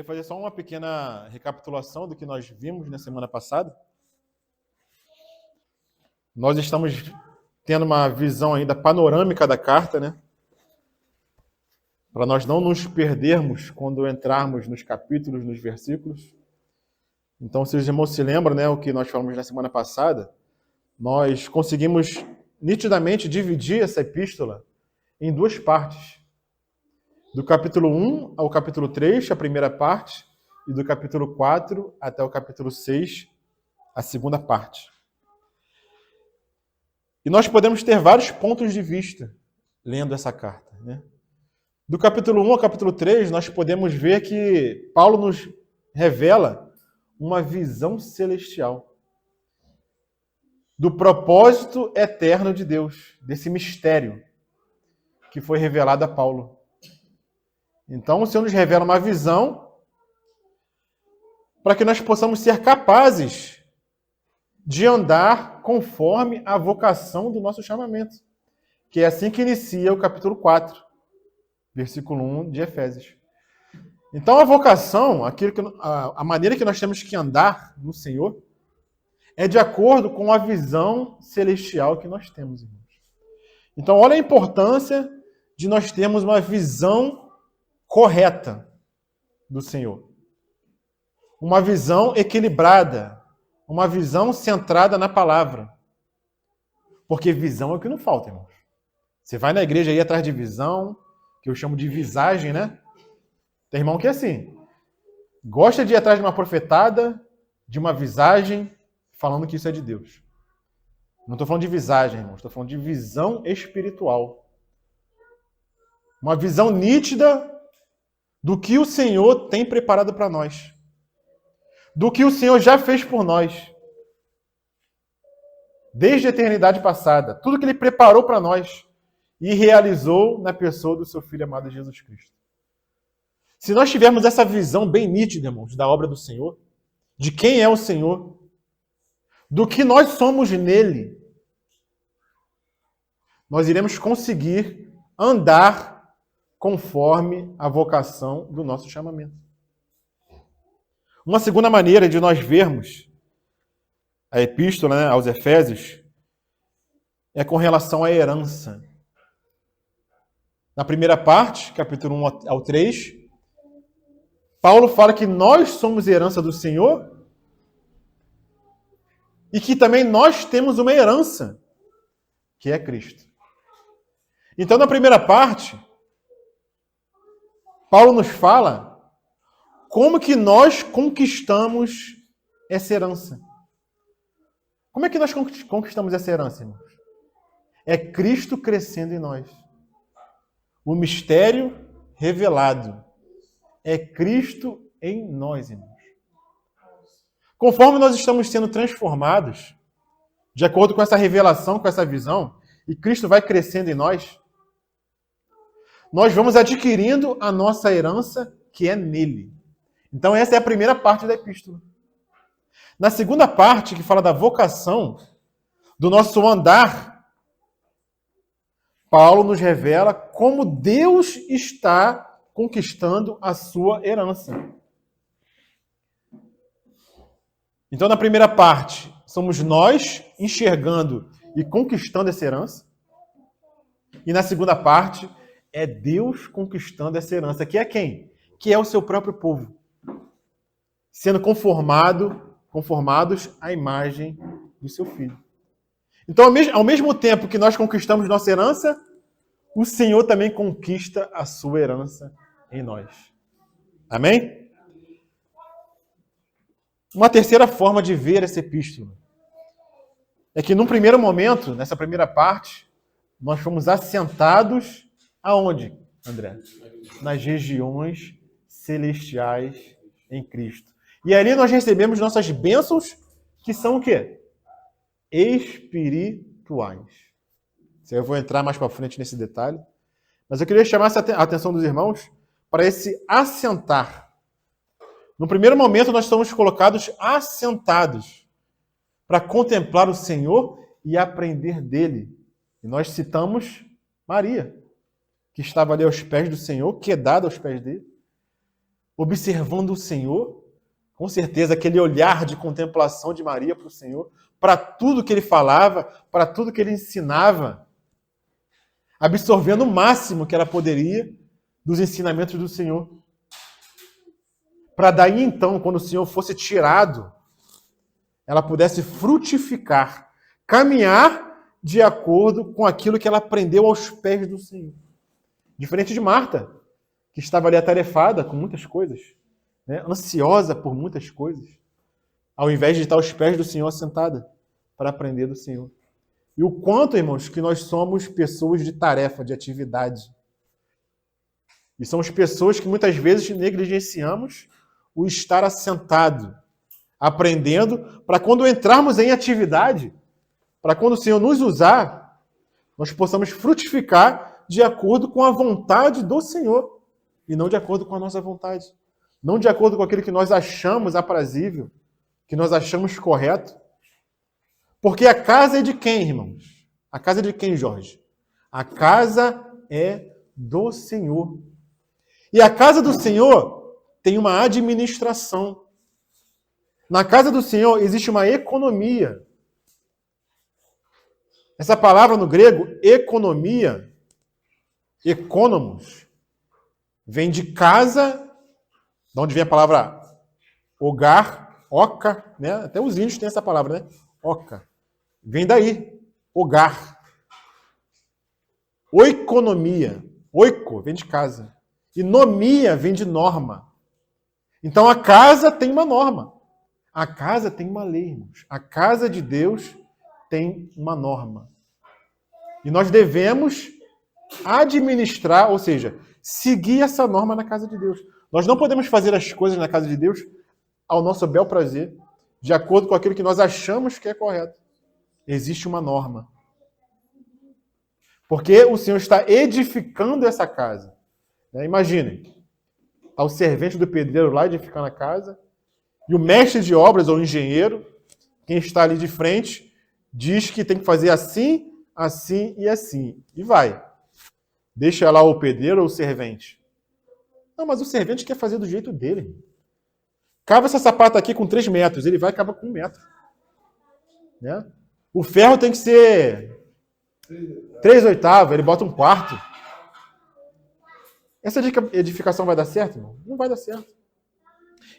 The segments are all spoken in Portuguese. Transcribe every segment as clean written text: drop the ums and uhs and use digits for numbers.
Queria fazer só uma pequena recapitulação do que nós vimos na semana passada. Nós estamos tendo uma visão ainda panorâmica da carta, né? Para nós não nos perdermos quando entrarmos nos capítulos, nos versículos. Então, se os irmãos se lembram, né, o que nós falamos na semana passada, nós conseguimos nitidamente dividir essa epístola em duas partes. Do capítulo 1 ao capítulo 3, a primeira parte, e do capítulo 4 até o capítulo 6, a segunda parte. E nós podemos ter vários pontos de vista lendo essa carta, né? Do capítulo 1 ao capítulo 3, nós podemos ver que Paulo nos revela uma visão celestial do propósito eterno de Deus, desse mistério que foi revelado a Paulo. Então, o Senhor nos revela uma visão para que nós possamos ser capazes de andar conforme a vocação do nosso chamamento, que é assim que inicia o capítulo 4, versículo 1 de Efésios. Então, a vocação, a maneira que nós temos que andar no Senhor, é de acordo com a visão celestial que nós temos, irmãos. Então, olha a importância de nós termos uma visão correta do Senhor. Uma visão equilibrada, uma visão centrada na palavra. Porque visão é o que não falta, irmãos. Você vai na igreja aí atrás de visão, que eu chamo de visagem, né? Tem irmão que é assim, gosta de ir atrás de uma profetada, de uma visagem, falando que isso é de Deus. Não estou falando de visagem, irmãos, estou falando de visão espiritual. Uma visão nítida do que o Senhor tem preparado para nós. Do que o Senhor já fez por nós. Desde a eternidade passada. Tudo que Ele preparou para nós e realizou na pessoa do seu Filho amado Jesus Cristo. Se nós tivermos essa visão bem nítida, irmãos, da obra do Senhor, de quem é o Senhor, do que nós somos nele, nós iremos conseguir andar conforme a vocação do nosso chamamento. Uma segunda maneira de nós vermos a epístola, né, aos Efésios é com relação à herança. Na primeira parte, capítulo 1 ao 3, Paulo fala que nós somos herança do Senhor e que também nós temos uma herança, que é Cristo. Então, na primeira parte, Paulo nos fala como que nós conquistamos essa herança. Como é que nós conquistamos essa herança, irmãos? É Cristo crescendo em nós. O mistério revelado. É Cristo em nós, irmãos. Conforme nós estamos sendo transformados, de acordo com essa revelação, com essa visão, e Cristo vai crescendo em nós, nós vamos adquirindo a nossa herança, que é nele. Então, essa é a primeira parte da epístola. Na segunda parte, que fala da vocação, do nosso andar, Paulo nos revela como Deus está conquistando a sua herança. Então, na primeira parte, somos nós enxergando e conquistando essa herança. E na segunda parte, é Deus conquistando essa herança. Que é quem? Que é o seu próprio povo. Sendo conformados à imagem do seu Filho. Então, ao mesmo tempo que nós conquistamos nossa herança, o Senhor também conquista a sua herança em nós. Amém? Uma terceira forma de ver essa epístola é que, num primeiro momento, nessa primeira parte, nós fomos assentados aonde, André? Nas regiões celestiais em Cristo. E ali nós recebemos nossas bênçãos, que são o quê? Espirituais. Eu vou entrar mais para frente nesse detalhe. Mas eu queria chamar a atenção dos irmãos para esse assentar. No primeiro momento, nós somos colocados assentados para contemplar o Senhor e aprender dele. E nós citamos Maria, que estava ali aos pés do Senhor, quedada aos pés dele. observando o Senhor, com certeza aquele olhar de contemplação de Maria para o Senhor, para tudo que ele falava, para tudo que ele ensinava, absorvendo o máximo que ela poderia dos ensinamentos do Senhor. Para daí então, quando o Senhor fosse tirado, ela pudesse frutificar, caminhar de acordo com aquilo que ela aprendeu aos pés do Senhor. Diferente de Marta, que estava ali atarefada com muitas coisas, né? Ansiosa por muitas coisas, ao invés de estar aos pés do Senhor sentada para aprender do Senhor. E o quanto, irmãos, que nós somos pessoas de tarefa, de atividade. E somos pessoas que muitas vezes negligenciamos o estar assentado, aprendendo, para quando entrarmos em atividade, para quando o Senhor nos usar, nós possamos frutificar de acordo com a vontade do Senhor, e não de acordo com a nossa vontade. Não de acordo com aquilo que nós achamos aprazível, que nós achamos correto. Porque a casa é de quem, irmãos? A casa é de quem, Jorge? A casa é do Senhor. E a casa do Senhor tem uma administração. Na casa do Senhor existe uma economia. Essa palavra no grego, economia, economos, vem de casa, de onde vem a palavra hogar, oca, né? Até os índios têm essa palavra, né? Oca. Vem daí, hogar. Oikonomia, oiko, vem de casa. E nomia vem de norma. Então a casa tem uma norma. A casa tem uma lei, irmãos. A casa de Deus tem uma norma. E nós devemos administrar, ou seja, seguir essa norma na casa de Deus. Nós não podemos fazer as coisas na casa de Deus ao nosso bel prazer, de acordo com aquilo que nós achamos que é correto. Existe uma norma. Porque o Senhor está edificando essa casa. Imaginem, está o servente do pedreiro lá edificando a casa, e o mestre de obras, ou engenheiro, quem está ali de frente, diz que tem que fazer assim, assim e assim. E vai. Deixa lá o pedreiro ou o servente. Não, mas o servente quer fazer do jeito dele. Cava essa sapata aqui com 3 metros, ele vai e cava com 1 metro. Né? O ferro tem que ser 3/8, ele bota 1/4. Essa edificação vai dar certo, irmão? Não vai dar certo.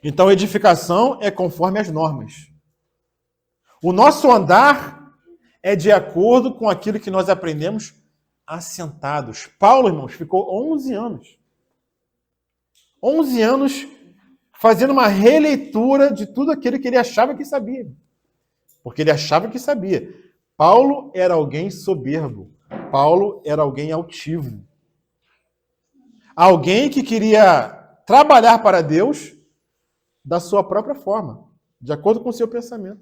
Então, edificação é conforme as normas. O nosso andar é de acordo com aquilo que nós aprendemos assentados. Paulo, irmãos, ficou 11 anos. 11 anos fazendo uma releitura de tudo aquilo que ele achava que sabia. Porque ele achava que sabia. Paulo era alguém soberbo. Paulo era alguém altivo. Alguém que queria trabalhar para Deus da sua própria forma, de acordo com o seu pensamento,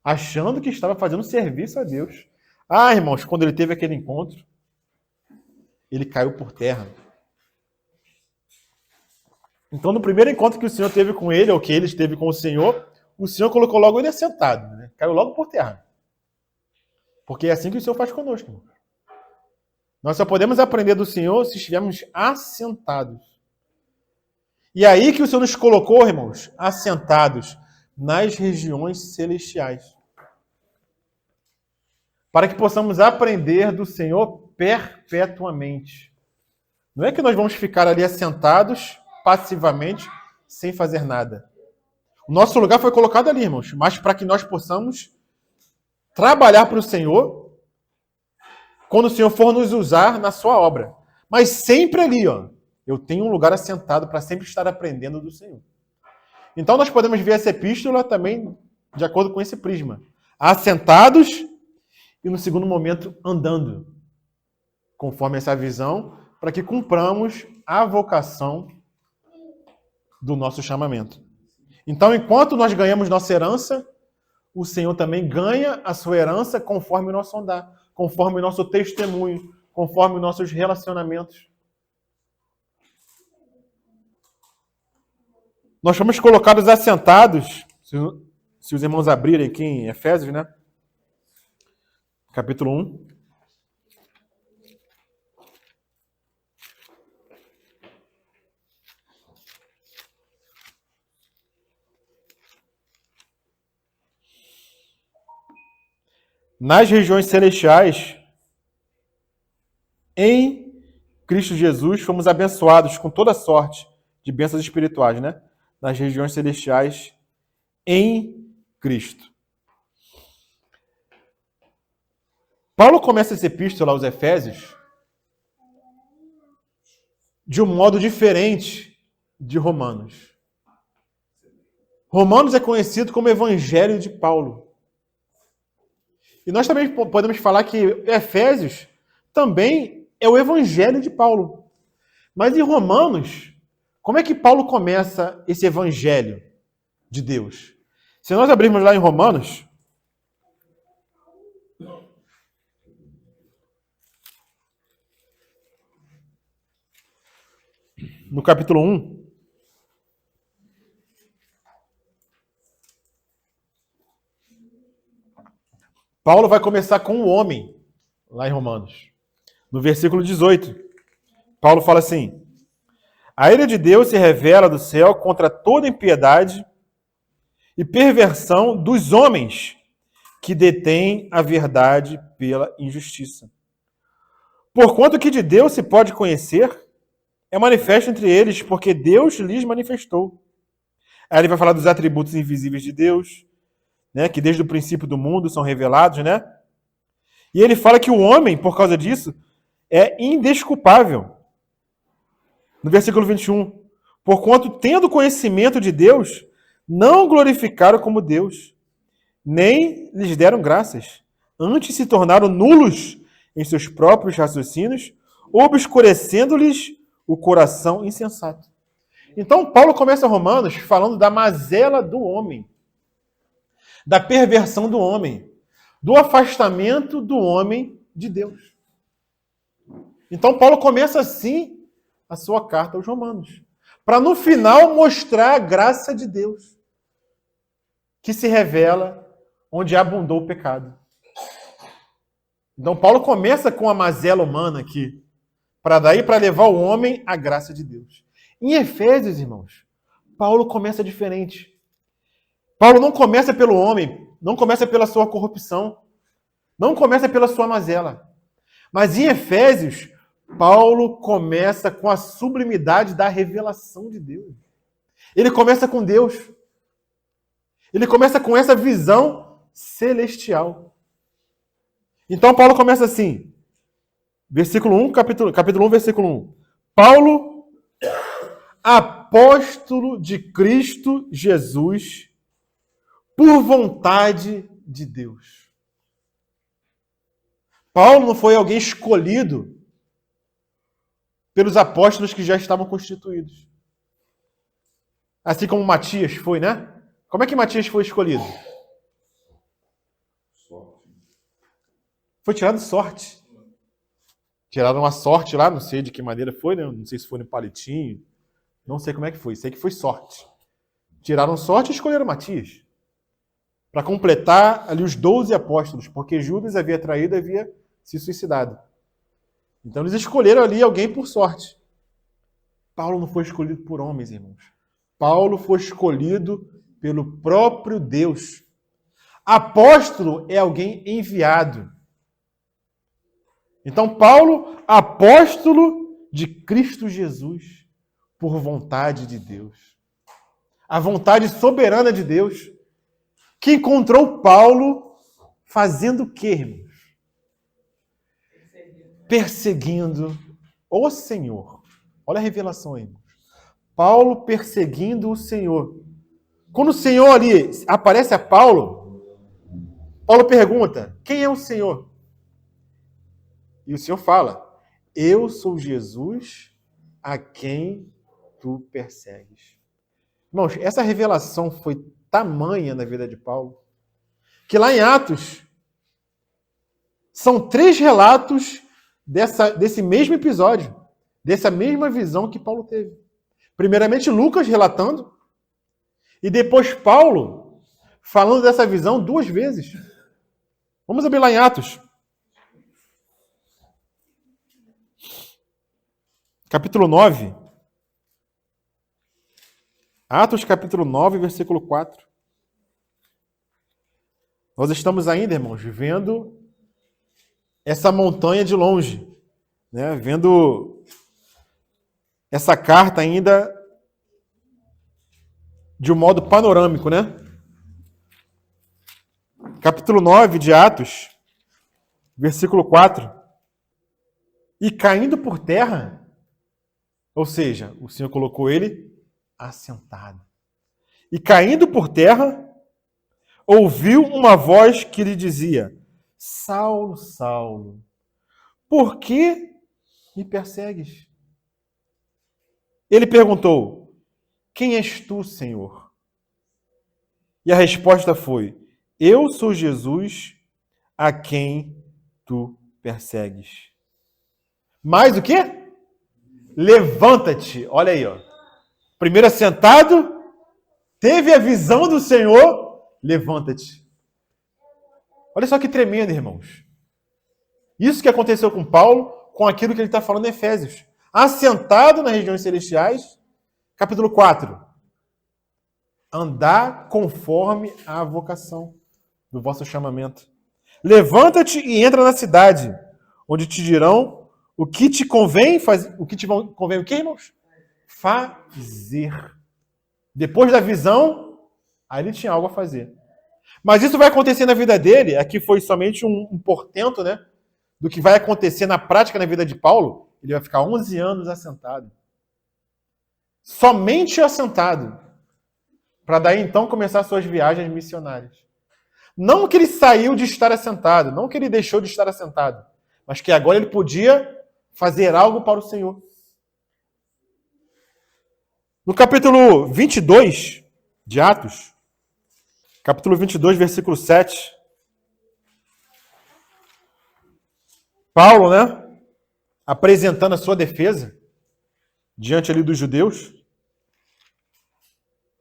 achando que estava fazendo serviço a Deus. Ah, irmãos, quando ele teve aquele encontro, ele caiu por terra. Então, no primeiro encontro que o Senhor teve com ele, ou que ele teve com o Senhor colocou logo ele assentado, né? Caiu logo por terra. Porque é assim que o Senhor faz conosco, irmão. Nós só podemos aprender do Senhor se estivermos assentados. E aí que o Senhor nos colocou, irmãos, assentados nas regiões celestiais. Para que possamos aprender do Senhor perpetuamente. Não é que nós vamos ficar ali assentados passivamente, sem fazer nada. O nosso lugar foi colocado ali, irmãos, mas para que nós possamos trabalhar para o Senhor quando o Senhor for nos usar na sua obra. Mas sempre ali, ó, eu tenho um lugar assentado para sempre estar aprendendo do Senhor. Então nós podemos ver essa epístola também de acordo com esse prisma. Assentados e no segundo momento andando, conforme essa visão, para que cumpramos a vocação do nosso chamamento. Então, enquanto nós ganhamos nossa herança, o Senhor também ganha a sua herança conforme o nosso andar, conforme o nosso testemunho, conforme os nossos relacionamentos. Nós fomos colocados assentados, se os irmãos abrirem aqui em Efésios, né? Capítulo 1. nas regiões celestiais, em Cristo Jesus, fomos abençoados com toda sorte de bênçãos espirituais, né? Nas regiões celestiais, em Cristo. Paulo começa essa epístola aos Efésios de um modo diferente de Romanos. Romanos é conhecido como Evangelho de Paulo. E nós também podemos falar que Efésios também é o Evangelho de Paulo. Mas em Romanos, como é que Paulo começa esse Evangelho de Deus? Se nós abrirmos lá em Romanos, no capítulo 1, Paulo vai começar com o homem, lá em Romanos. No versículo 18, Paulo fala assim: a ira de Deus se revela do céu contra toda impiedade e perversão dos homens que detêm a verdade pela injustiça. Porquanto que de Deus se pode conhecer, é manifesto entre eles, porque Deus lhes manifestou. Aí ele vai falar dos atributos invisíveis de Deus, né, que desde o princípio do mundo são revelados, né? E ele fala que o homem, por causa disso, é indesculpável. No versículo 21, porquanto, tendo conhecimento de Deus, não glorificaram como Deus, nem lhes deram graças. Antes se tornaram nulos em seus próprios raciocínios, obscurecendo-lhes o coração insensato. Então, Paulo começa Romanos falando da mazela do homem, da perversão do homem, do afastamento do homem de Deus. Então, Paulo começa assim a sua carta aos Romanos, para no final mostrar a graça de Deus, que se revela onde abundou o pecado. Então, Paulo começa com a mazela humana aqui, para levar o homem à graça de Deus. Em Efésios, irmãos, Paulo começa diferente. Paulo não começa pelo homem, não começa pela sua corrupção, não começa pela sua mazela. Mas em Efésios, Paulo começa com a sublimidade da revelação de Deus. Ele começa com Deus. Ele começa com essa visão celestial. Então Paulo começa assim, versículo 1, capítulo 1, versículo 1. Paulo, apóstolo de Cristo Jesus, por vontade de Deus. Paulo não foi alguém escolhido pelos apóstolos que já estavam constituídos. Assim como Matias foi, né? Como é que Matias foi escolhido? Foi tirado sorte. Tiraram uma sorte lá, não sei de que maneira foi, né? Não sei se foi no palitinho, não sei como é que foi, sei que foi sorte. Tiraram sorte e escolheram Matias, para completar ali os 12 apóstolos, porque Judas havia traído e havia se suicidado. Então eles escolheram ali alguém por sorte. Paulo não foi escolhido por homens, irmãos. Paulo foi escolhido pelo próprio Deus. Apóstolo é alguém enviado. Então, Paulo, apóstolo de Cristo Jesus, por vontade de Deus. A vontade soberana de Deus, que encontrou Paulo fazendo o quê, irmãos? Perseguindo o Senhor. Olha a revelação aí, irmãos. Paulo perseguindo o Senhor. Quando o Senhor ali aparece a Paulo, Paulo pergunta, quem é o Senhor? E o Senhor fala, eu sou Jesus a quem tu persegues. Irmãos, essa revelação foi tamanha na vida de Paulo, que lá em Atos, são 3 relatos desse mesmo episódio, dessa mesma visão que Paulo teve. Primeiramente, Lucas relatando, e depois Paulo falando dessa visão 2 vezes. Vamos abrir lá em Atos. Capítulo 9. Atos capítulo 9, versículo 4. Nós estamos ainda, irmãos, vendo essa montanha de longe, né? Vendo essa carta ainda de um modo panorâmico, né? Capítulo 9 de Atos, versículo 4. E caindo por terra, ou seja, o Senhor colocou ele assentado. E caindo por terra, ouviu uma voz que lhe dizia: Saulo, Saulo, por que me persegues? Ele perguntou: Quem és tu, Senhor? E a resposta foi: Eu sou Jesus, a quem tu persegues. Mas o quê? Levanta-te. Olha aí, ó. Primeiro assentado, teve a visão do Senhor, levanta-te. Olha só que tremendo, irmãos. Isso que aconteceu com Paulo, com aquilo que ele está falando em Efésios. Assentado nas regiões celestiais, capítulo 4. Andar conforme a vocação do vosso chamamento. Levanta-te e entra na cidade, onde te dirão o que te convém fazer. O que te convém o quê, irmãos? Fazer. Depois da visão, aí ele tinha algo a fazer. Mas isso vai acontecer na vida dele, aqui foi somente um portento, né, do que vai acontecer na prática na vida de Paulo. Ele vai ficar 11 anos assentado. Somente assentado. Para daí então começar suas viagens missionárias. Não que ele saiu de estar assentado, não que ele deixou de estar assentado, mas que agora ele podia fazer algo para o Senhor. No capítulo 22 de Atos, capítulo 22, versículo 7, Paulo, né, apresentando a sua defesa diante ali dos judeus.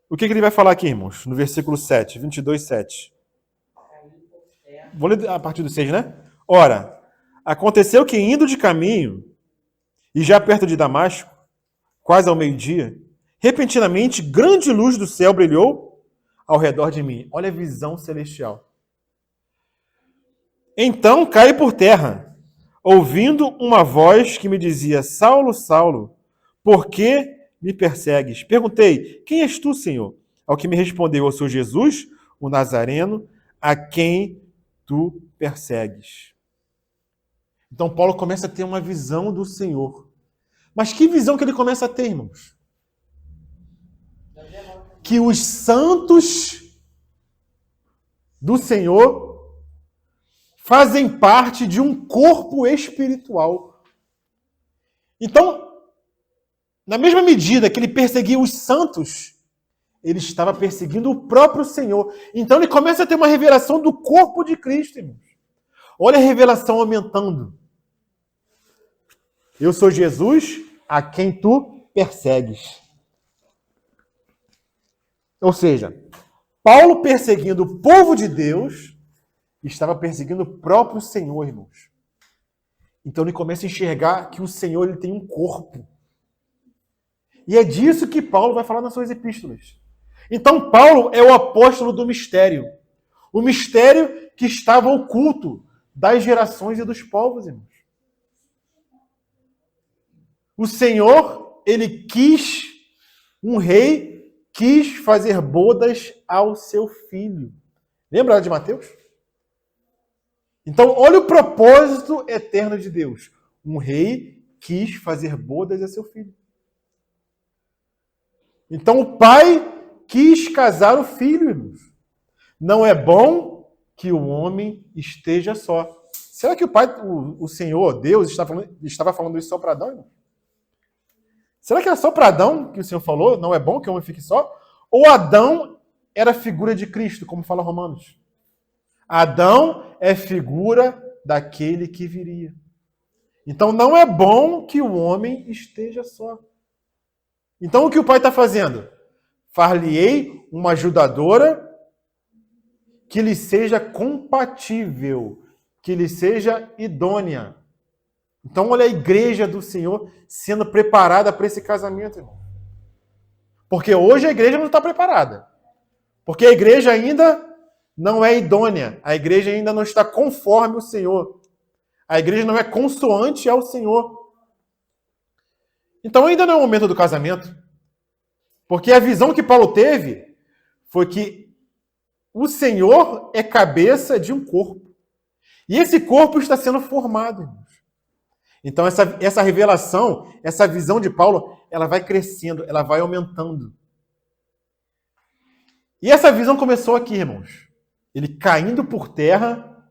O que ele vai falar aqui, irmãos? No versículo 7, 22, 7. Vou ler a partir do 6, né? Ora, aconteceu que indo de caminho, e já perto de Damasco, quase ao meio-dia, repentinamente grande luz do céu brilhou ao redor de mim. Olha a visão celestial. Então caí por terra, ouvindo uma voz que me dizia: Saulo, Saulo, por que me persegues? Perguntei: Quem és tu, Senhor? Ao que me respondeu: Eu sou Jesus, o Nazareno, a quem tu persegues. Então Paulo começa a ter uma visão do Senhor. Mas que visão que ele começa a ter, irmãos? Que os santos do Senhor fazem parte de um corpo espiritual. Então, na mesma medida que ele perseguia os santos, ele estava perseguindo o próprio Senhor. Então ele começa a ter uma revelação do corpo de Cristo, irmãos. Olha a revelação aumentando. Eu sou Jesus, a quem tu persegues. Ou seja, Paulo perseguindo o povo de Deus, estava perseguindo o próprio Senhor, irmãos. Então ele começa a enxergar que o Senhor ele tem um corpo. E é disso que Paulo vai falar nas suas epístolas. Então Paulo é o apóstolo do mistério. O mistério que estava oculto das gerações e dos povos, irmãos. O Senhor, ele quis, um rei, quis fazer bodas ao seu filho. Lembra de Mateus? Então, olha o propósito eterno de Deus. Um rei quis fazer bodas a seu filho. Então, o pai quis casar o filho, irmãos. Não é bom que o homem esteja só. Será que o Senhor, Deus, estava falando isso só para Adão, irmão? Será que era só para Adão que o Senhor falou? Não é bom que o homem fique só? Ou Adão era figura de Cristo, como fala Romanos? Adão é figura daquele que viria. Então não é bom que o homem esteja só. Então o que o pai está fazendo? Far-lhe-ei uma ajudadora que lhe seja compatível, que lhe seja idônea. Então olha a igreja do Senhor sendo preparada para esse casamento, irmão. Porque hoje a igreja não está preparada. Porque a igreja ainda não é idônea. A igreja ainda não está conforme o Senhor. A igreja não é consoante ao Senhor. Então ainda não é o momento do casamento. Porque a visão que Paulo teve foi que o Senhor é cabeça de um corpo. E esse corpo está sendo formado, irmãos. Então essa revelação, essa visão de Paulo, ela vai crescendo, ela vai aumentando. E essa visão começou aqui, irmãos. Ele caindo por terra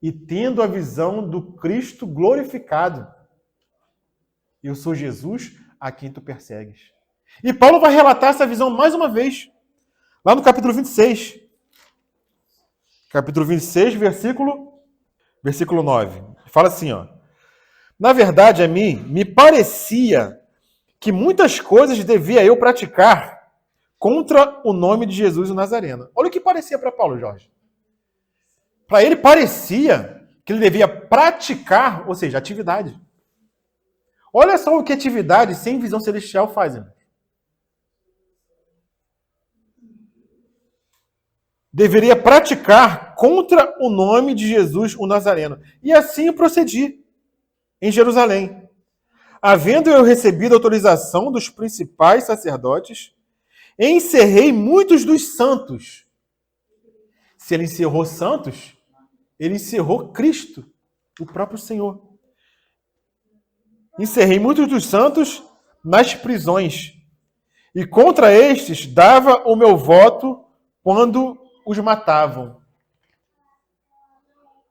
e tendo a visão do Cristo glorificado. Eu sou Jesus a quem tu persegues. E Paulo vai relatar essa visão mais uma vez, lá no capítulo 26. Capítulo 26, versículo 9. Fala assim, ó. Na verdade, a mim, me parecia que muitas coisas devia eu praticar contra o nome de Jesus o Nazareno. Olha o que parecia para Paulo, Jorge. Para ele parecia que ele devia praticar, ou seja, atividade. Olha só o que atividade sem visão celestial faz, irmão. Deveria praticar contra o nome de Jesus o Nazareno. E assim eu procedi em Jerusalém. Havendo eu recebido autorização dos principais sacerdotes, encerrei muitos dos santos. Se ele encerrou santos, ele encerrou Cristo, o próprio Senhor. Encerrei muitos dos santos nas prisões, e contra estes dava o meu voto quando os matavam.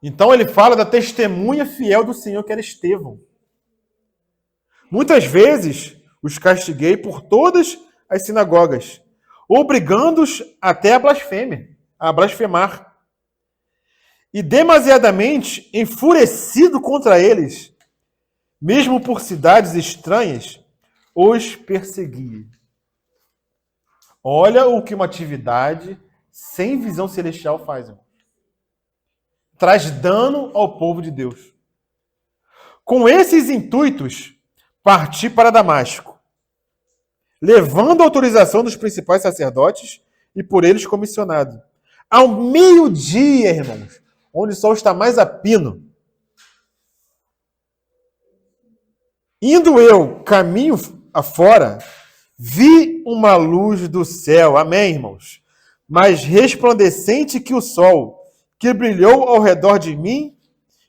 Então ele fala da testemunha fiel do Senhor, que era Estevão. Muitas vezes os castiguei por todas as sinagogas, obrigando-os até a blasfemar. E demasiadamente enfurecido contra eles, mesmo por cidades estranhas, os persegui. Olha o que uma atividade sem visão celestial faz, irmão. Traz dano ao povo de Deus. Com esses intuitos, parti para Damasco, levando a autorização dos principais sacerdotes e por eles comissionado. Ao meio-dia, irmãos, onde o sol está mais a pino, indo eu caminho afora, vi uma luz do céu, amém, irmãos, mais resplandecente que o sol, que brilhou ao redor de mim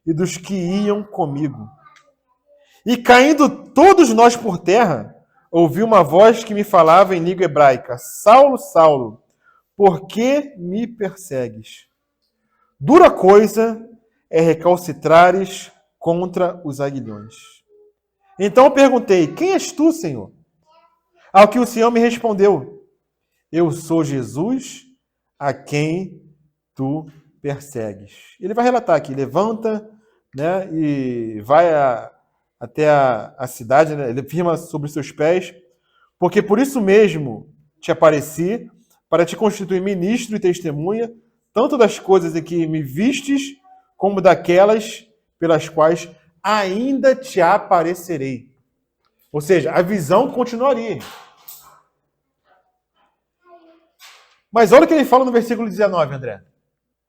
e dos que iam comigo. E caindo todos nós por terra, ouvi uma voz que me falava em língua hebraica: Saulo, Saulo, por que me persegues? Dura coisa é recalcitrares contra os aguilhões. Então eu perguntei: quem és tu, Senhor? Ao que o Senhor me respondeu: eu sou Jesus a quem tu persegues. Ele vai relatar aqui: levanta, né, e vai até a cidade, né, ele firma sobre seus pés, porque por isso mesmo te apareci, para te constituir ministro e testemunha, tanto das coisas em que me vistes, como daquelas pelas quais ainda te aparecerei. Ou seja, a visão continuaria. Mas olha o que ele fala no versículo 19, André.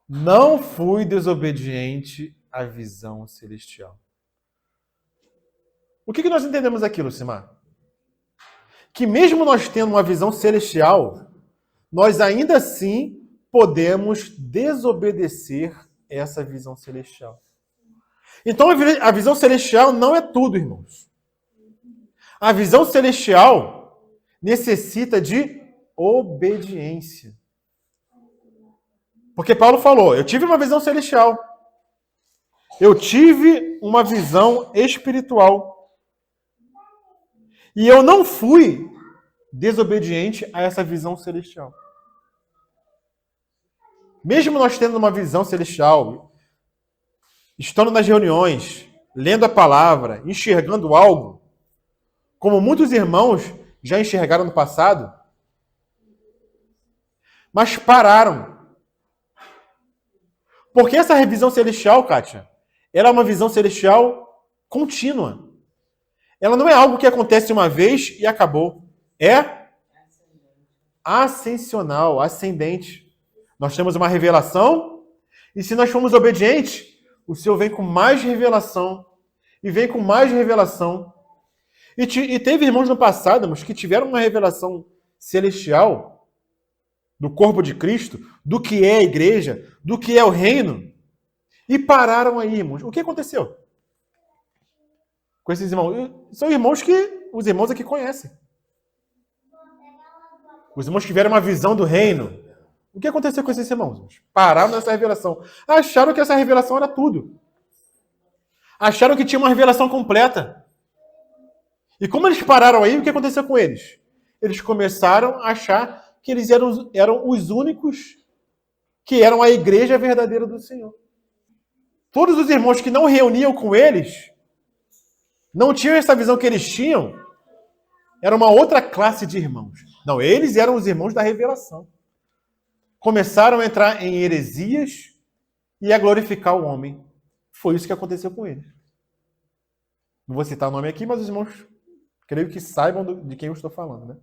Não fui desobediente à visão celestial. O que nós entendemos aqui, Lucimar? Que mesmo nós tendo uma visão celestial, nós ainda assim podemos desobedecer essa visão celestial. Então a visão celestial não é tudo, irmãos. A visão celestial necessita de obediência. Porque Paulo falou: eu tive uma visão celestial. Eu tive uma visão espiritual. E eu não fui desobediente a essa visão celestial. Mesmo nós tendo uma visão celestial, estando nas reuniões, lendo a palavra, enxergando algo, como muitos irmãos já enxergaram no passado, mas pararam. Porque essa revisão celestial, Kátia, ela é uma visão celestial contínua. Ela não é algo que acontece uma vez e acabou. É ascensional, ascendente. Nós temos uma revelação, e se nós formos obedientes, o Senhor vem com mais revelação, e vem com mais revelação. E teve irmãos no passado, irmãos, que tiveram uma revelação celestial do corpo de Cristo, do que é a igreja, do que é o reino, e pararam aí, irmãos. O que aconteceu com esses irmãos? São irmãos que os irmãos aqui conhecem. Os irmãos tiveram uma visão do reino. O que aconteceu com esses irmãos? Pararam nessa revelação. Acharam que essa revelação era tudo. Acharam que tinha uma revelação completa. E como eles pararam aí, o que aconteceu com eles? Eles começaram a achar que eles eram os únicos que eram a igreja verdadeira do Senhor. Todos os irmãos que não reuniam com eles, não tinham essa visão que eles tinham, era uma outra classe de irmãos. Não, eles eram os irmãos da revelação. Começaram a entrar em heresias e a glorificar o homem. Foi isso que aconteceu com eles. Não vou citar o nome aqui, mas os irmãos creio que saibam de quem eu estou falando, né?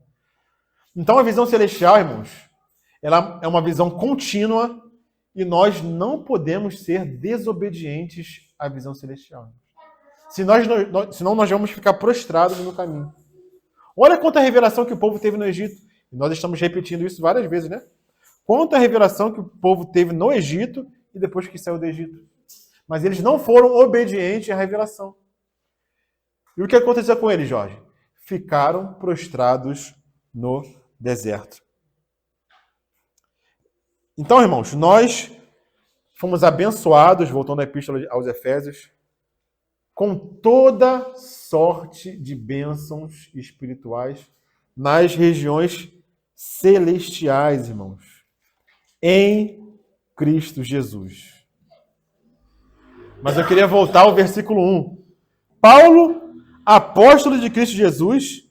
Então a visão celestial, irmãos, ela é uma visão contínua e nós não podemos ser desobedientes à visão celestial. Senão nós vamos ficar prostrados no caminho. Olha quanta revelação que o povo teve no Egito. E nós estamos repetindo isso várias vezes, né? Quanta revelação que o povo teve no Egito e depois que saiu do Egito. Mas eles não foram obedientes à revelação. E o que aconteceu com eles, Jorge? Ficaram prostrados no deserto. Então, irmãos, nós fomos abençoados, voltando à epístola aos Efésios, com toda sorte de bênçãos espirituais nas regiões celestiais, irmãos, em Cristo Jesus. Mas eu queria voltar ao versículo 1. Paulo, apóstolo de Cristo Jesus,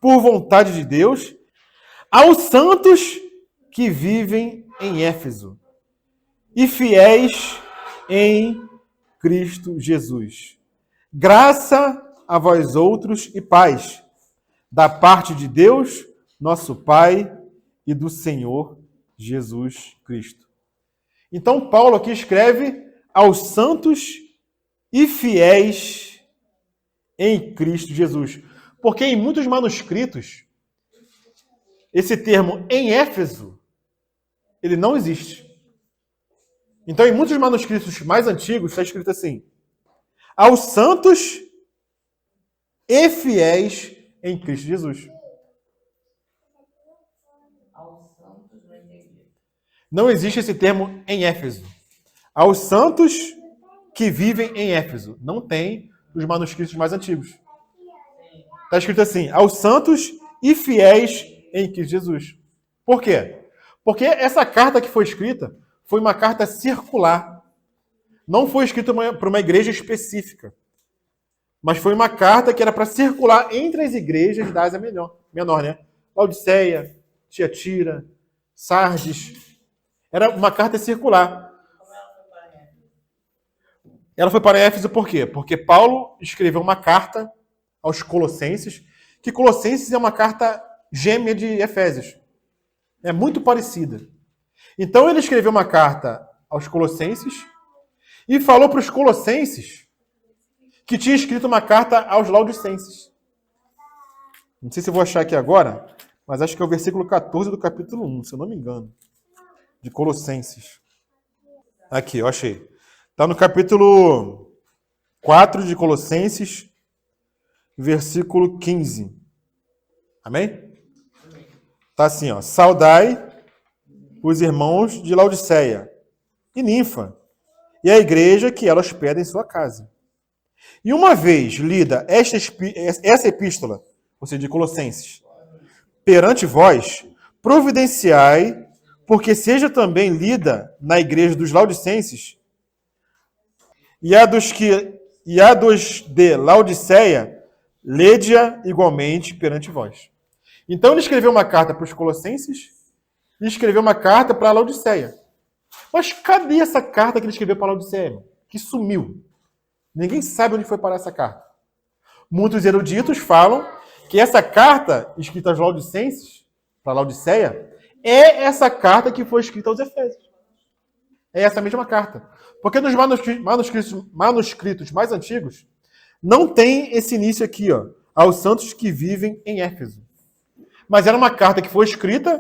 por vontade de Deus, aos santos que vivem em Éfeso e fiéis em Cristo Jesus. Graça a vós outros e paz, da parte de Deus, nosso Pai, e do Senhor Jesus Cristo. Então, Paulo aqui escreve aos santos e fiéis em Cristo Jesus. Porque em muitos manuscritos, esse termo em Éfeso, ele não existe. Então, em muitos manuscritos mais antigos, está escrito assim: aos santos e fiéis em Cristo Jesus. Não existe esse termo em Éfeso. Aos santos que vivem em Éfeso. Não tem nos manuscritos mais antigos. Está escrito assim: aos santos e fiéis em Cristo Jesus. Por quê? Porque essa carta que foi escrita foi uma carta circular. Não foi escrita para uma igreja específica. Mas foi uma carta que era para circular entre as igrejas da Ásia Menor, né? Laodiceia, Tiatira, Sardes. Era uma carta circular. Ela foi para Éfeso por quê? Porque Paulo escreveu uma carta aos Colossenses, que Colossenses é uma carta gêmea de Efésios. É muito parecida. Então ele escreveu uma carta aos Colossenses e falou para os Colossenses que tinha escrito uma carta aos Laodicenses. Não sei se eu vou achar aqui agora, mas acho que é o versículo 14 do capítulo 1, se eu não me engano, de Colossenses. Aqui, eu achei. Está no capítulo 4 de Colossenses, versículo 15. Amém? Está assim, ó. Saudai os irmãos de Laodiceia e Ninfa, e a igreja que ela hospeda em sua casa. E uma vez lida essa epístola, ou seja, de Colossenses, perante vós, providenciai, porque seja também lida na igreja dos Laodicenses, e a dos de Laodiceia, lede-a igualmente perante vós. Então ele escreveu uma carta para os Colossenses e escreveu uma carta para a Laodiceia. Mas cadê essa carta que ele escreveu para a Laodiceia? Que sumiu. Ninguém sabe onde foi parar essa carta. Muitos eruditos falam que essa carta, escrita aos Laodicenses, para a Laodiceia, é essa carta que foi escrita aos Efésios. É essa mesma carta. Porque nos manuscritos mais antigos, não tem esse início aqui, ó, aos santos que vivem em Éfeso. Mas era uma carta que foi escrita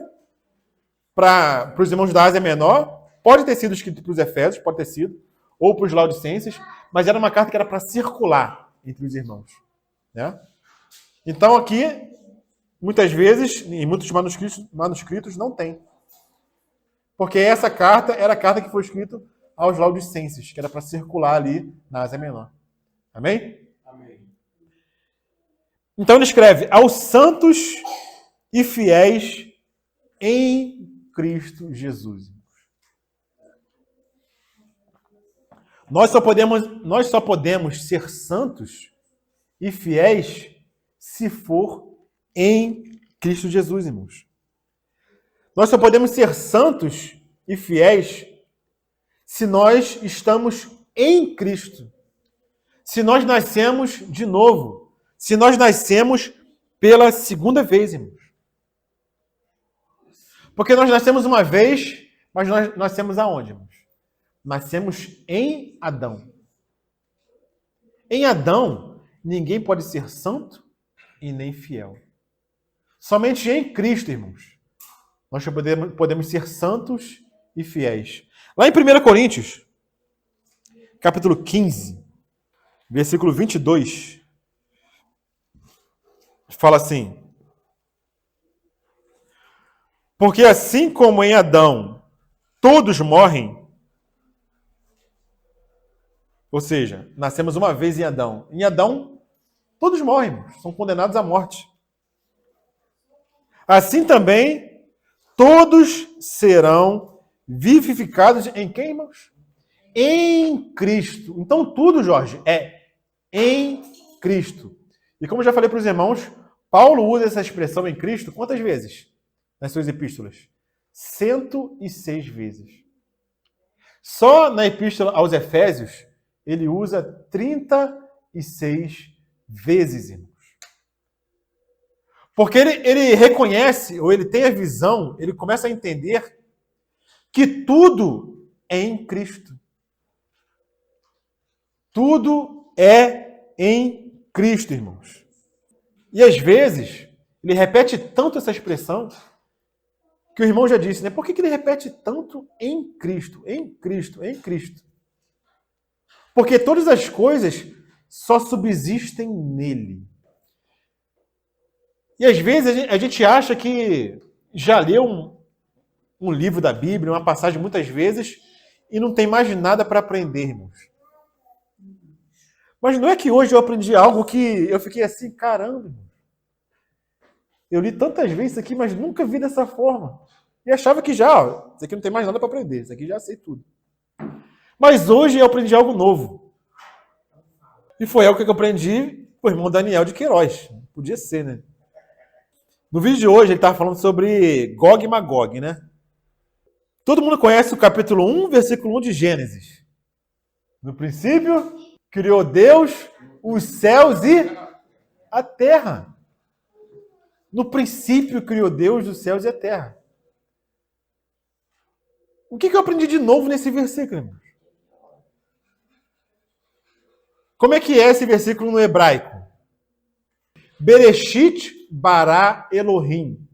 para os irmãos da Ásia Menor, pode ter sido escrita para os Efésios, pode ter sido, ou para os Laodicenses, mas era uma carta que era para circular entre os irmãos. Né? Então aqui, muitas vezes, em muitos manuscritos não tem. Porque essa carta era a carta que foi escrita aos Laodicenses, que era para circular ali na Ásia Menor. Amém? Amém. Então ele escreve aos santos e fiéis em Cristo Jesus. Nós só podemos ser santos e fiéis se for em Cristo Jesus, irmãos. Nós só podemos ser santos e fiéis se nós estamos em Cristo. Se nós nascemos de novo. Se nós nascemos pela segunda vez, irmãos. Porque nós nascemos uma vez, mas nós nascemos aonde, irmãos? Nascemos em Adão. Em Adão, ninguém pode ser santo e nem fiel. Somente em Cristo, irmãos, nós podemos ser santos e fiéis. Lá em 1 Coríntios, capítulo 15, versículo 22, fala assim: porque assim como em Adão todos morrem, ou seja, nascemos uma vez em Adão. Em Adão, todos morrem, são condenados à morte. Assim também, todos serão vivificados em quem, irmãos? Em Cristo. Então tudo, Jorge, é em Cristo. E como eu já falei para os irmãos, Paulo usa essa expressão em Cristo quantas vezes? Nas suas epístolas? 106 vezes. Só na epístola aos Efésios, ele usa 36 vezes, irmãos. Porque ele reconhece, ou ele tem a visão, ele começa a entender que tudo é em Cristo. Tudo é em Cristo, irmãos. E às vezes, ele repete tanto essa expressão, que o irmão já disse, né? Por que ele repete tanto em Cristo? Em Cristo, em Cristo. Porque todas as coisas só subsistem nele. E às vezes a gente acha que já leu um livro da Bíblia, uma passagem muitas vezes, e não tem mais nada para aprender, irmãos. Mas não é que hoje eu aprendi algo que eu fiquei assim, caramba, irmão. Eu li tantas vezes isso aqui, mas nunca vi dessa forma. E achava que já, ó, isso aqui não tem mais nada para aprender, isso aqui já sei tudo. Mas hoje eu aprendi algo novo. E foi algo que eu aprendi com o irmão Daniel de Queiroz. Podia ser, né? No vídeo de hoje ele estava falando sobre Gog e Magog, né? Todo mundo conhece o capítulo 1, versículo 1 de Gênesis. No princípio, criou Deus os céus e a terra. No princípio, criou Deus os céus e a terra. O que eu aprendi de novo nesse versículo, irmãos? Como é que é esse versículo no hebraico? Bereshit bara Elohim.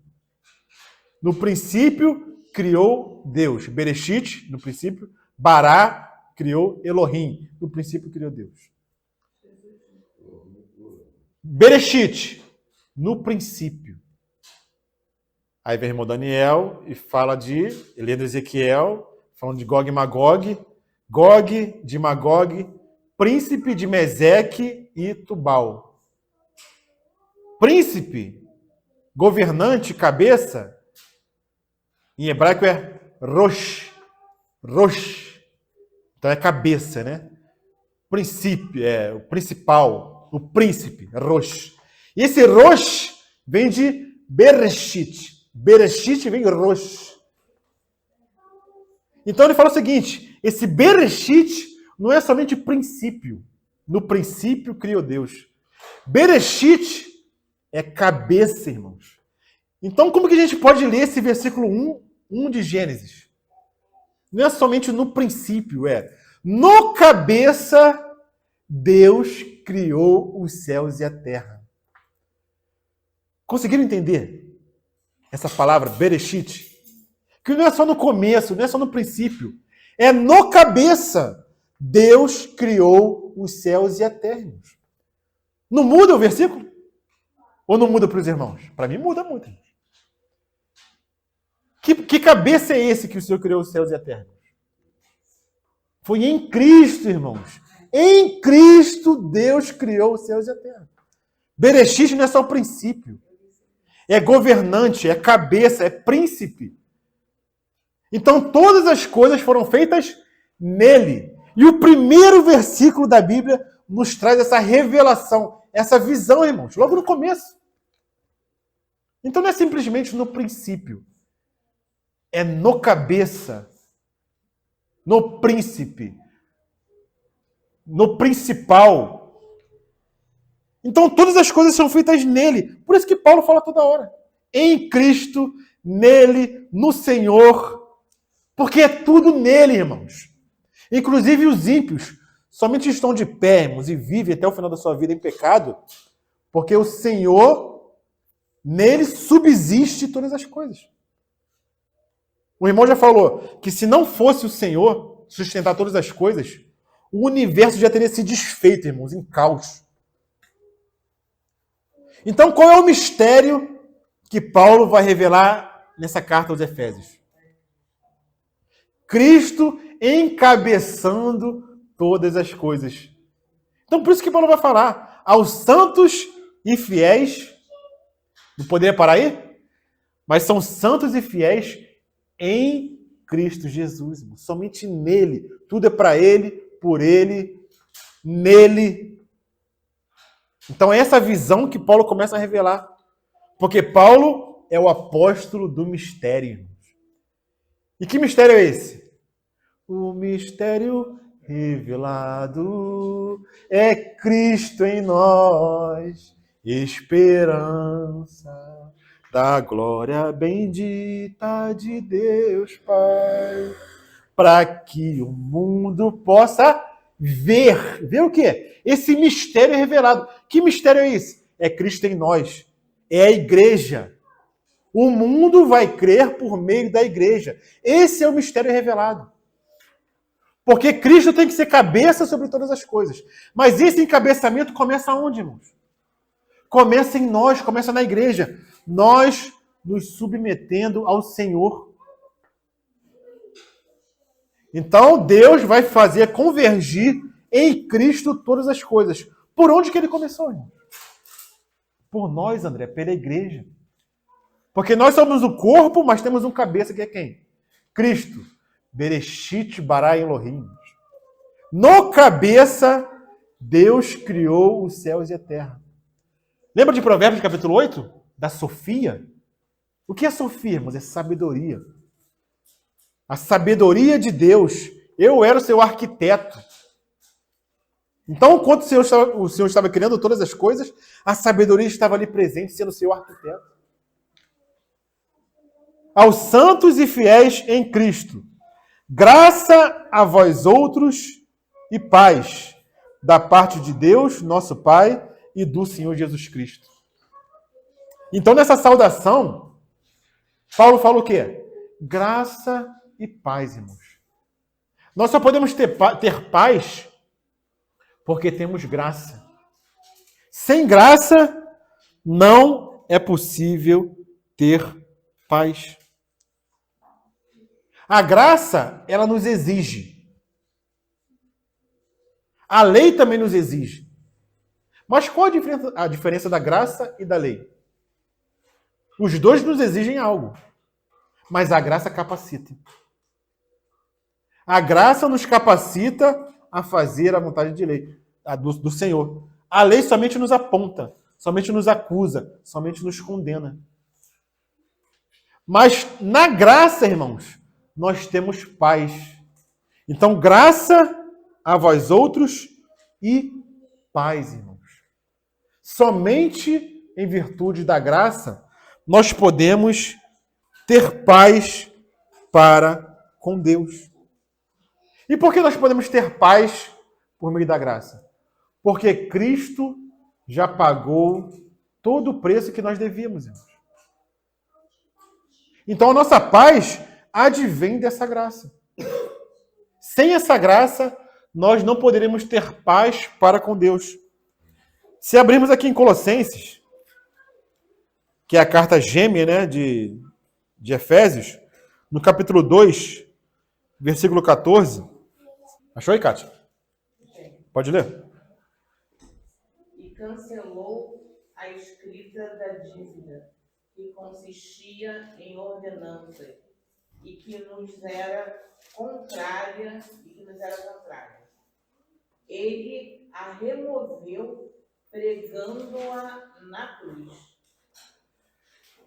No princípio, criou Deus. Bereshit, no princípio. Bara, criou Elohim. No princípio, criou Deus. Bereshit, no princípio. Aí vem o irmão Daniel e fala ele lendo Ezequiel, falando de Gog e Magog. Gog de Magog, príncipe de Meseque e Tubal. Príncipe, governante, cabeça, em hebraico é Rosh. Rosh. Então é cabeça, né? Princípio, o principal, o príncipe, Rosh. E esse Rosh vem de Bereshit. Bereshit vem Rosh. Então ele fala o seguinte, esse Bereshit não é somente princípio. No princípio criou Deus. Bereshit é cabeça, irmãos. Então como que a gente pode ler esse versículo 1 1 de Gênesis. Não é somente no princípio, no cabeça Deus criou os céus e a terra. Conseguiram entender essa palavra, Bereshit? Que não é só no começo, não é só no princípio. É no cabeça Deus criou os céus e a terra. Não muda o versículo? Ou não muda para os irmãos? Para mim muda muito. Que cabeça é esse que o Senhor criou os céus e a terra? Foi em Cristo, irmãos. Em Cristo Deus criou os céus e a terra. Bereshit não é só o princípio. É governante, é cabeça, é príncipe. Então todas as coisas foram feitas nele. E o primeiro versículo da Bíblia nos traz essa revelação, essa visão, irmãos, logo no começo. Então não é simplesmente no princípio. É no cabeça, no príncipe, no principal. Então todas as coisas são feitas nele. Por isso que Paulo fala toda hora. Em Cristo, nele, no Senhor. Porque é tudo nele, irmãos. Inclusive os ímpios somente estão de pé, irmãos, e vivem até o final da sua vida em pecado, porque o Senhor, nele subsiste todas as coisas. O irmão já falou que se não fosse o Senhor sustentar todas as coisas, o universo já teria se desfeito, irmãos, em caos. Então, qual é o mistério que Paulo vai revelar nessa carta aos Efésios? Cristo encabeçando todas as coisas. Então, por isso que Paulo vai falar aos santos e fiéis. Não poderia parar aí? Mas são santos e fiéis em Cristo Jesus. Irmão. Somente nele. Tudo é para ele, por ele, nele. Então é essa visão que Paulo começa a revelar. Porque Paulo é o apóstolo do mistério. E que mistério é esse? O mistério revelado é Cristo em nós, esperança da glória bendita de Deus Pai, para que o mundo possa ver. Ver o quê? Esse mistério revelado. Que mistério é esse? É Cristo em nós. É a igreja. O mundo vai crer por meio da igreja. Esse é o mistério revelado. Porque Cristo tem que ser cabeça sobre todas as coisas. Mas esse encabeçamento começa onde, irmãos? Começa em nós, começa na igreja. Nós nos submetendo ao Senhor. Então, Deus vai fazer convergir em Cristo todas as coisas. Por onde que ele começou, irmão? Por nós, André, pela igreja. Porque nós somos o corpo, mas temos um cabeça que é quem? Cristo. Bereshit bara Elohim. No cabeça, Deus criou os céus e a terra. Lembra de Provérbios capítulo 8? Da Sofia? O que é Sofia, irmãos? É sabedoria. A sabedoria de Deus. Eu era o seu arquiteto. Então, enquanto o Senhor estava criando todas as coisas, a sabedoria estava ali presente, sendo seu arquiteto. Aos santos e fiéis em Cristo, graça a vós outros e paz, da parte de Deus, nosso Pai, e do Senhor Jesus Cristo. Então, nessa saudação, Paulo fala o quê? Graça e paz, irmãos. Nós só podemos ter paz porque temos graça. Sem graça, não é possível ter paz. A graça, ela nos exige. A lei também nos exige. Mas qual a diferença da graça e da lei? Os dois nos exigem algo. Mas a graça capacita. A graça nos capacita a fazer a vontade de lei, do Senhor. A lei somente nos aponta, somente nos acusa, somente nos condena. Mas na graça, irmãos, nós temos paz. Então, graça a vós outros e paz, irmãos. Somente em virtude da graça nós podemos ter paz para com Deus. E por que nós podemos ter paz por meio da graça? Porque Cristo já pagou todo o preço que nós devíamos, irmãos. Então a nossa paz advém dessa graça. Sem essa graça, nós não poderemos ter paz para com Deus. Se abrirmos aqui em Colossenses, que é a carta gêmea, né, de Efésios, no capítulo 2, versículo 14. Achou aí, Kátia? Pode ler. E cancelou a escrita da dívida, que consistia em ordenança, e que nos era contrária. Ele a removeu, pregando-a na cruz.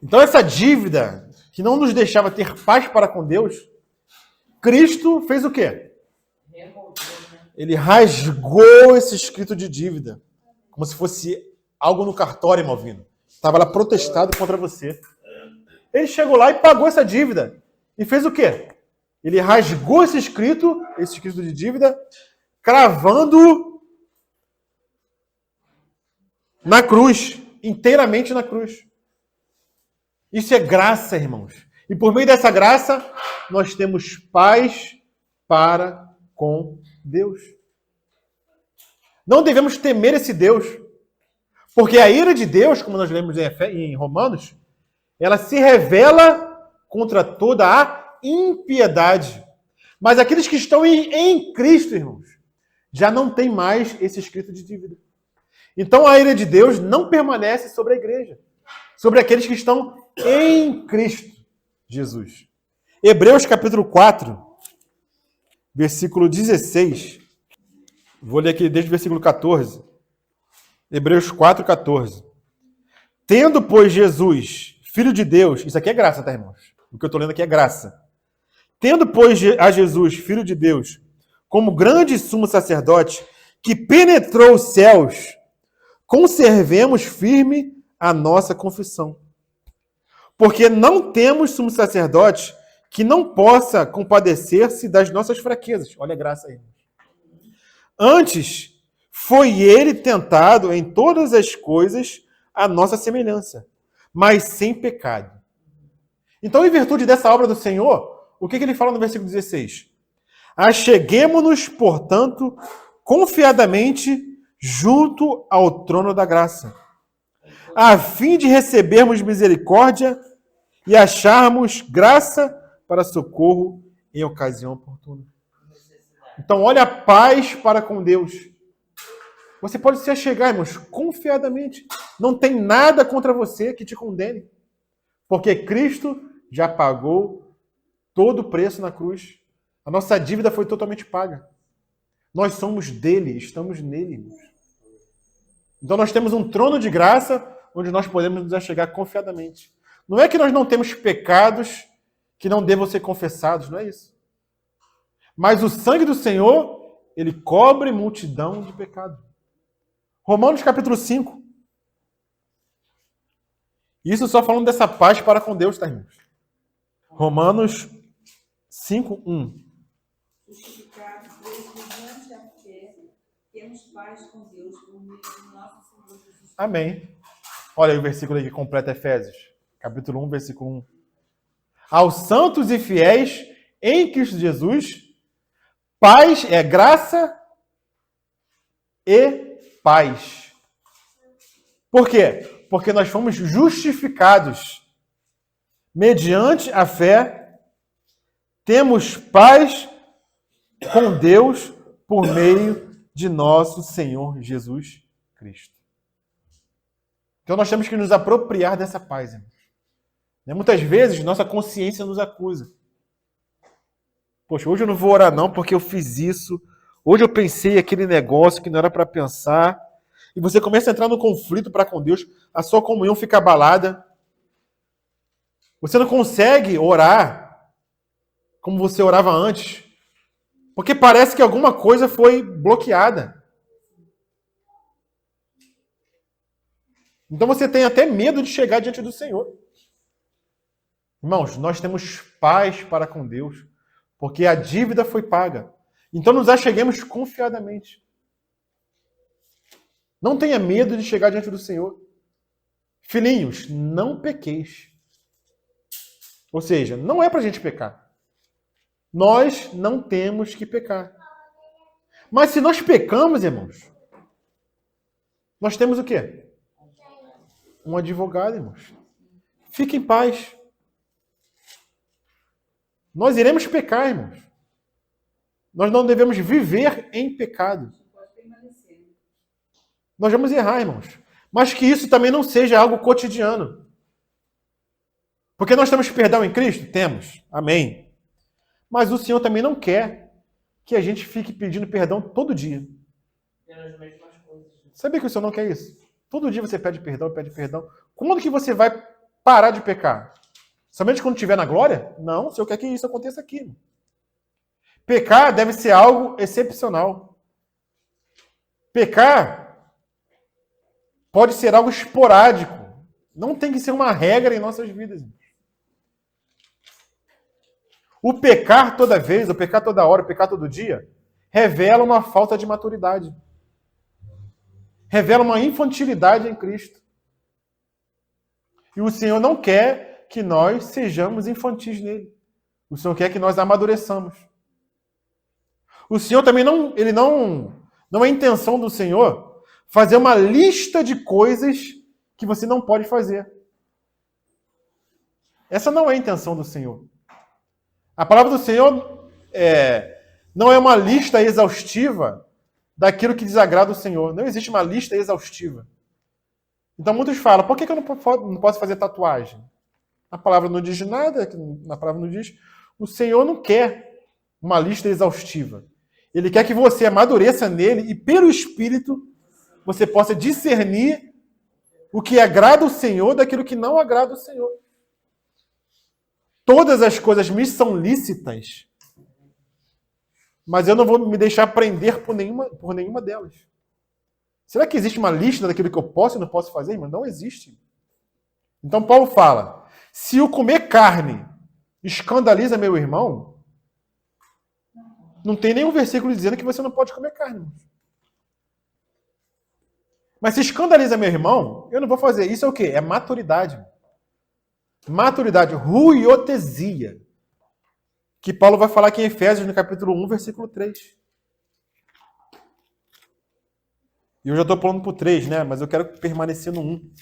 Então essa dívida que não nos deixava ter paz para com Deus, Cristo fez o quê? Ele rasgou esse escrito de dívida, como se fosse algo no cartório, Malvino. Estava lá protestado contra você. Ele chegou lá e pagou essa dívida. E fez o quê? Ele rasgou esse escrito de dívida, cravando na cruz, inteiramente na cruz. Isso é graça, irmãos. E por meio dessa graça, nós temos paz para com Deus. Não devemos temer esse Deus, porque a ira de Deus, como nós lemos em Romanos, ela se revela contra toda a impiedade. Mas aqueles que estão em Cristo, irmãos, já não tem mais esse escrito de dívida. Então a ira de Deus não permanece sobre a igreja, sobre aqueles que estão em Cristo Jesus. Hebreus capítulo 4, versículo 16. Vou ler aqui desde o versículo 14. Hebreus 4, 14. Tendo, pois, Jesus, Filho de Deus, isso aqui é graça, tá, irmãos? O que eu estou lendo aqui é graça. Tendo, pois, a Jesus, Filho de Deus, como grande sumo sacerdote, que penetrou os céus, conservemos firme a nossa confissão. Porque não temos sumo sacerdote que não possa compadecer-se das nossas fraquezas. Olha a graça aí. Antes, foi ele tentado em todas as coisas à nossa semelhança, mas sem pecado. Então, em virtude dessa obra do Senhor, o que ele fala no versículo 16? Acheguemo-nos, portanto, confiadamente junto ao trono da graça, a fim de recebermos misericórdia e acharmos graça para socorro em ocasião oportuna. Então, olha a paz para com Deus. Você pode se achegar, irmãos, confiadamente. Não tem nada contra você que te condene. Porque Cristo já pagou todo o preço na cruz. A nossa dívida foi totalmente paga. Nós somos dele, estamos nele, irmãos. Então nós temos um trono de graça onde nós podemos nos achegar confiadamente. Não é que nós não temos pecados que não devam ser confessados, não é isso. Mas o sangue do Senhor, ele cobre multidão de pecado. Romanos capítulo 5. Isso só falando dessa paz para com Deus, tá, irmãos? Romanos 5, 1. Justificados, mediante a fé, temos paz com Deus por meio do nosso Senhor Jesus Cristo. Amém. Olha aí o versículo aí que completa Efésios, capítulo 1, versículo 1. Aos santos e fiéis em Cristo Jesus, paz é graça e paz. Por quê? Porque nós fomos justificados mediante a fé, temos paz com Deus por meio de nosso Senhor Jesus Cristo. Então nós temos que nos apropriar dessa paz, irmãos. Muitas vezes nossa consciência nos acusa. Poxa, hoje eu não vou orar não porque eu fiz isso. Hoje eu pensei aquele negócio que não era para pensar. E você começa a entrar no conflito para com Deus. A sua comunhão fica abalada. Você não consegue orar como você orava antes. Porque parece que alguma coisa foi bloqueada. Então você tem até medo de chegar diante do Senhor. Irmãos, nós temos paz para com Deus, porque a dívida foi paga. Então nos acheguemos confiadamente. Não tenha medo de chegar diante do Senhor. Filhinhos, não pequeis. Ou seja, não é para a gente pecar. Nós não temos que pecar. Mas se nós pecamos, irmãos, nós temos o quê? Um advogado, irmãos. Fique em paz. Nós iremos pecar, irmãos. Nós não devemos viver em pecado. Nós vamos errar, irmãos. Mas que isso também não seja algo cotidiano. Porque nós temos perdão em Cristo? Temos. Amém. Mas o Senhor também não quer que a gente fique pedindo perdão todo dia. Pelas mesmas coisas. Sabia que o Senhor não quer isso? Todo dia você pede perdão, pede perdão. Quando que você vai parar de pecar? Somente quando estiver na glória? Não, o Senhor quer que isso aconteça aqui. Pecar deve ser algo excepcional. Pecar pode ser algo esporádico. Não tem que ser uma regra em nossas vidas. O pecar toda vez, o pecar toda hora, o pecar todo dia, revela uma falta de maturidade. Revela uma infantilidade em Cristo. E o Senhor não quer que nós sejamos infantis nele. O Senhor quer que nós amadureçamos. O Senhor também não é intenção do Senhor fazer uma lista de coisas que você não pode fazer. Essa não é a intenção do Senhor. A palavra do Senhor não é uma lista exaustiva daquilo que desagrada o Senhor. Não existe uma lista exaustiva. Então muitos falam, por que eu não posso fazer tatuagem? A palavra não diz nada, a palavra não diz. O Senhor não quer uma lista exaustiva. Ele quer que você amadureça nele e pelo Espírito você possa discernir o que agrada o Senhor daquilo que não agrada o Senhor. Todas as coisas me são lícitas, mas eu não vou me deixar prender por nenhuma delas. Será que existe uma lista daquilo que eu posso e não posso fazer, irmão? Não existe. Então Paulo fala, se o comer carne escandaliza meu irmão, não tem nenhum versículo dizendo que você não pode comer carne. Mas se escandaliza meu irmão, eu não vou fazer. Isso é o quê? É maturidade. Maturidade, ruiotesia. Que Paulo vai falar aqui em Efésios, no capítulo 1, versículo 3. E eu já estou pulando para o 3, né? Mas eu quero permanecer no 1.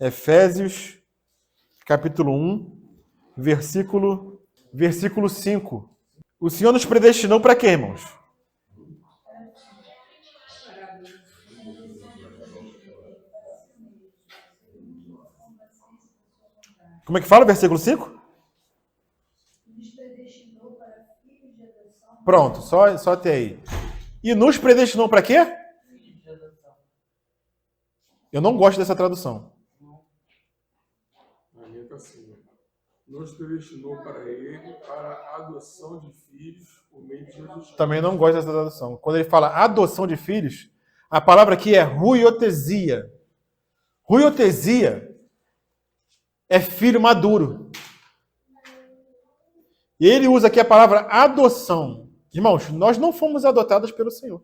Efésios, capítulo 1, versículo 5. O Senhor nos predestinou para quê, irmãos? Como é que fala o versículo 5? Pronto, só até aí. E nos predestinou para quê? Eu não gosto dessa tradução. A minha está assim. Nos predestinou para ele, para a adoção de filhos por meio de Jesus. Também não gosto dessa tradução. Quando ele fala adoção de filhos, a palavra aqui é ruiotesia. Ruiotesia é filho maduro. E ele usa aqui a palavra adoção. Irmãos, nós não fomos adotados pelo Senhor.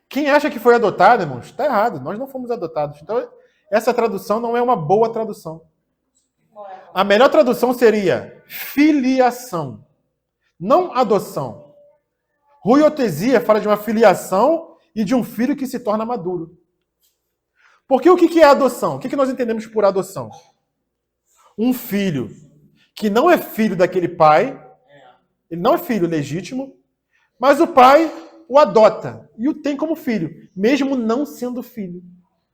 Quem acha que foi adotado, irmãos, está errado. Nós não fomos adotados. Então, essa tradução não é uma boa tradução. A melhor tradução seria filiação, não adoção. Ruiotesia fala de uma filiação e de um filho que se torna maduro. Porque o que é adoção? O que nós entendemos por adoção? Um filho que não é filho daquele pai, ele não é filho legítimo, mas o pai o adota e o tem como filho, mesmo não sendo filho.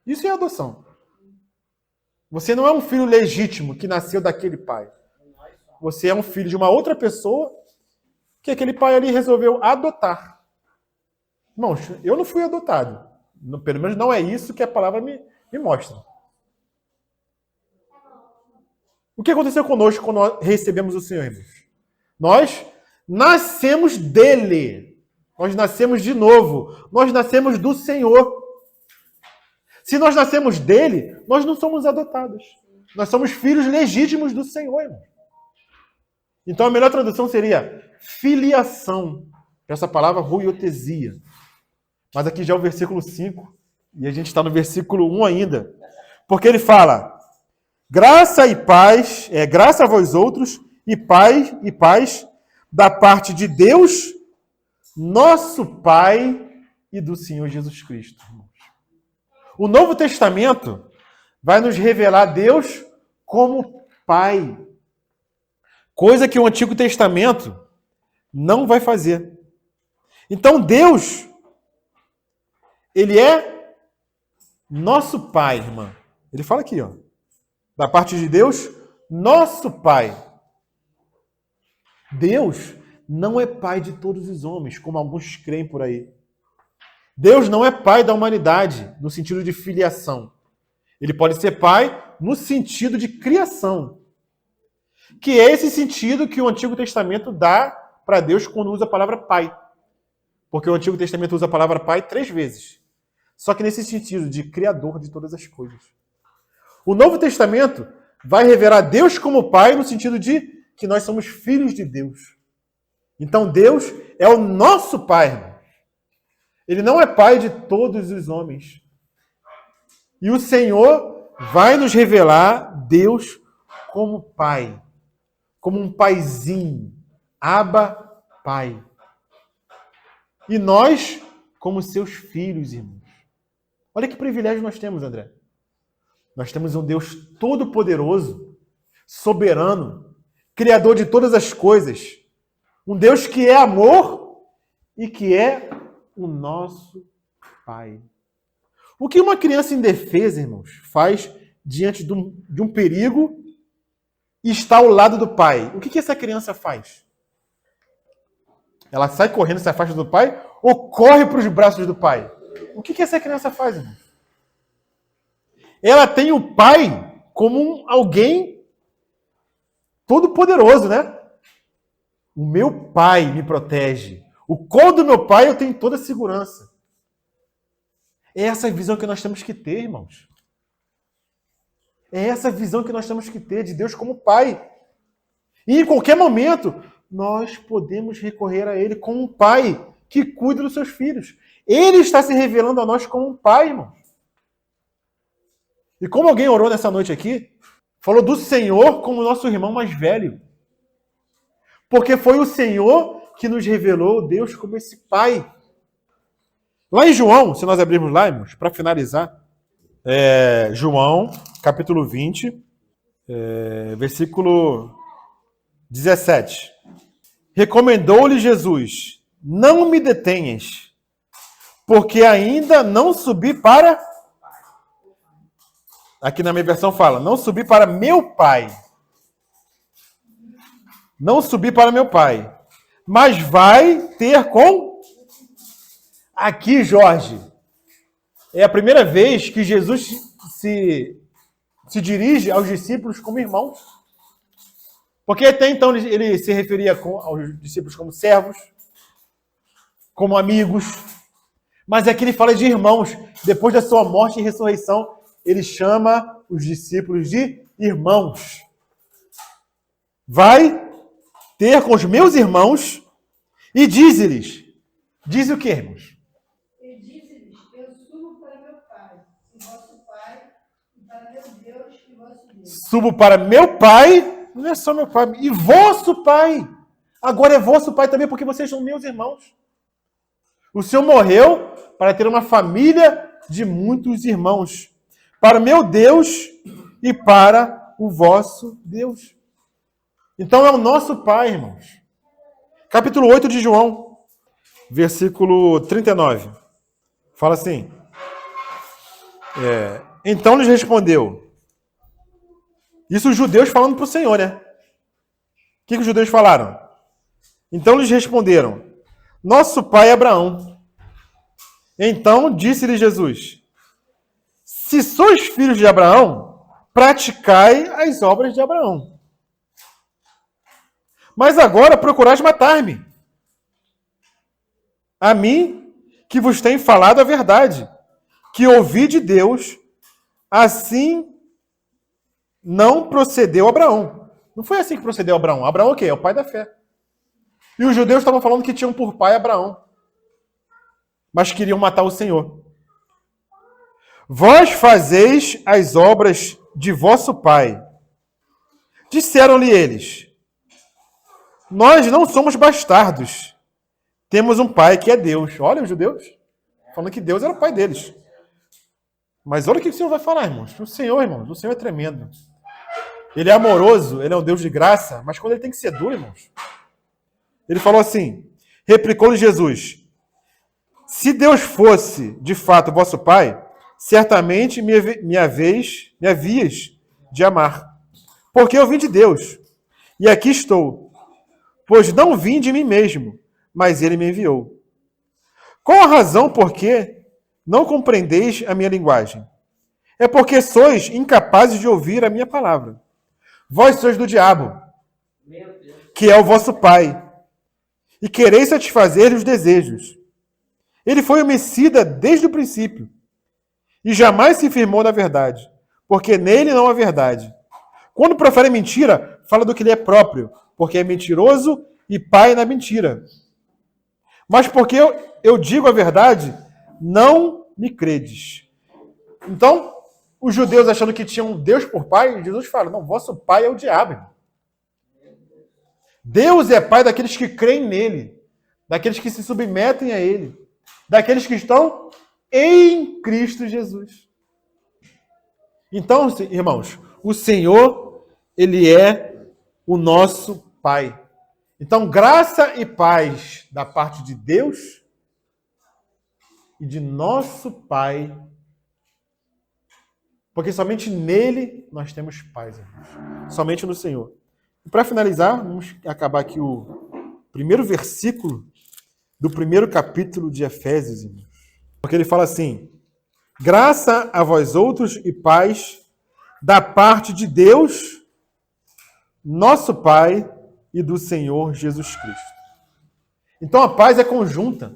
Isso é adoção. Você não é um filho legítimo que nasceu daquele pai. Você é um filho de uma outra pessoa que aquele pai ali resolveu adotar. Irmãos, eu não fui adotado. Pelo menos não é isso que a palavra me mostra. O que aconteceu conosco quando nós recebemos o Senhor, irmãos? Nós nascemos dele. Nós nascemos de novo. Nós nascemos do Senhor. Se nós nascemos dele, nós não somos adotados. Nós somos filhos legítimos do Senhor, irmão. Então a melhor tradução seria filiação. Essa palavra ruiotesia. Mas aqui já é o versículo 5. E a gente está no versículo 1 ainda. Porque ele fala: graça e paz, graça a vós outros, e paz da parte de Deus, nosso Pai e do Senhor Jesus Cristo. O Novo Testamento vai nos revelar Deus como Pai. Coisa que o Antigo Testamento não vai fazer. Então Deus, ele é nosso Pai, irmã. Ele fala aqui, ó. Da parte de Deus, nosso Pai. Deus não é Pai de todos os homens, como alguns creem por aí. Deus não é Pai da humanidade, no sentido de filiação. Ele pode ser Pai no sentido de criação. Que é esse sentido que o Antigo Testamento dá para Deus quando usa a palavra Pai. Porque o Antigo Testamento usa a palavra Pai 3 vezes. Só que nesse sentido de Criador de todas as coisas. O Novo Testamento vai revelar Deus como Pai no sentido de que nós somos filhos de Deus. Então Deus é o nosso Pai, irmão. Ele não é Pai de todos os homens. E o Senhor vai nos revelar Deus como Pai. Como um paizinho. Abba, Pai. E nós, como seus filhos, irmãos. Olha que privilégio nós temos, André. Nós temos um Deus todo-poderoso, soberano, criador de todas as coisas. Um Deus que é amor e que é o nosso Pai. O que uma criança indefesa, irmãos, faz diante de um perigo e está ao lado do pai? O que essa criança faz? Ela sai correndo, se afasta do pai ou corre para os braços do pai? O que essa criança faz, irmão? Ela tem o pai como alguém todo-poderoso, né? O meu pai me protege. O colo do meu pai eu tenho toda a segurança. É essa visão que nós temos que ter, irmãos. É essa visão que nós temos que ter de Deus como Pai. E em qualquer momento, nós podemos recorrer a Ele como um Pai que cuida dos seus filhos. Ele está se revelando a nós como um Pai, irmãos. E como alguém orou nessa noite aqui, falou do Senhor como nosso irmão mais velho. Porque foi o Senhor que nos revelou Deus como esse Pai. Lá em João, se nós abrirmos lá, irmãos, para finalizar, João, capítulo 20, versículo 17. Recomendou-lhe Jesus: não me detenhas, porque ainda não subi para... Aqui na minha versão fala, não subi para meu Pai. Não subi para meu Pai. Mas vai ter com... Aqui, Jorge, é a primeira vez que Jesus se dirige aos discípulos como irmãos. Porque até então ele se referia aos discípulos como servos, como amigos. Mas aqui ele fala de irmãos. Depois da sua morte e ressurreição, ele chama os discípulos de irmãos. Vai ter com os meus irmãos e diz-lhes. Diz o que, irmãos? E disse-lhes: eu subo para meu Pai, e vosso Pai, e para meu Deus e vosso Deus. Subo para meu Pai, não é só meu Pai, e vosso Pai. Agora é vosso Pai também, porque vocês são meus irmãos. O Senhor morreu para ter uma família de muitos irmãos. Para meu Deus e para o vosso Deus. Então é o nosso Pai, irmãos. Capítulo 8 de João, versículo 39. Fala assim. Então lhes respondeu. Isso os judeus falando para o Senhor, né? O que os judeus falaram? Então lhes responderam: nosso pai é Abraão. Então disse-lhe Jesus: se sois filhos de Abraão, praticai as obras de Abraão. Mas agora procurais matar-me. A mim, que vos tenho falado a verdade, que ouvi de Deus, assim não procedeu Abraão. Não foi assim que procedeu Abraão. Abraão é o quê? É o pai da fé. E os judeus estavam falando que tinham por pai Abraão, mas queriam matar o Senhor. Vós fazeis as obras de vosso pai. Disseram-lhe eles: nós não somos bastardos. Temos um pai que é Deus. Olha os judeus, falando que Deus era o pai deles. Mas olha o que o Senhor vai falar, irmãos. O Senhor, irmãos, o Senhor é tremendo. Ele é amoroso, ele é um Deus de graça, mas quando ele tem que ser duro, irmãos. Ele falou assim, replicou-lhe Jesus: se Deus fosse, de fato, vosso pai, certamente me havias de amar. Porque eu vim de Deus, e aqui estou. Pois não vim de mim mesmo, mas ele me enviou. Qual a razão por que não compreendeis a minha linguagem? É porque sois incapazes de ouvir a minha palavra. Vós sois do diabo, que é o vosso pai, e quereis satisfazer-lhe os desejos. Ele foi homicida desde o princípio, e jamais se firmou na verdade, porque nele não há verdade. Quando profere mentira, fala do que lhe é próprio, porque é mentiroso e pai na mentira. Mas porque eu digo a verdade, não me credes. Então, os judeus achando que tinham Deus por pai, Jesus fala, não, vosso pai é o diabo, irmão. Deus é pai daqueles que creem nele, daqueles que se submetem a ele, daqueles que estão em Cristo Jesus. Então, irmãos, o Senhor, ele é o nosso pai. Então, graça e paz da parte de Deus e de nosso Pai, porque somente nele nós temos paz, irmãos. Somente no Senhor. E para finalizar, vamos acabar aqui o primeiro versículo do primeiro capítulo de Efésios, irmãos. Porque ele fala assim: graça a vós outros e paz da parte de Deus, nosso Pai, e do Senhor Jesus Cristo. Então a paz é conjunta.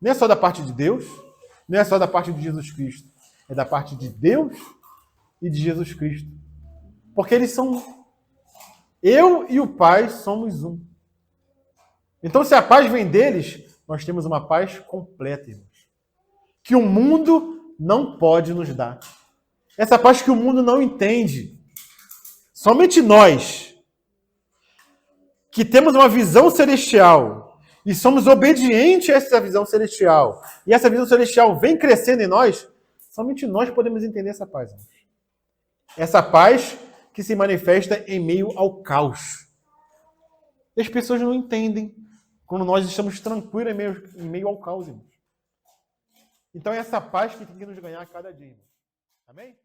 Não é só da parte de Deus, não é só da parte de Jesus Cristo. É da parte de Deus e de Jesus Cristo. Porque eles são... Eu e o Pai somos um. Então se a paz vem deles, nós temos uma paz completa, irmãos. Que o mundo não pode nos dar. Essa paz que o mundo não entende. Somente nós, que temos uma visão celestial e somos obedientes a essa visão celestial, e essa visão celestial vem crescendo em nós, somente nós podemos entender essa paz. Essa paz que se manifesta em meio ao caos. E as pessoas não entendem quando nós estamos tranquilos em meio ao caos, irmãos. Então é essa paz que tem que nos ganhar a cada dia, irmãos. Amém?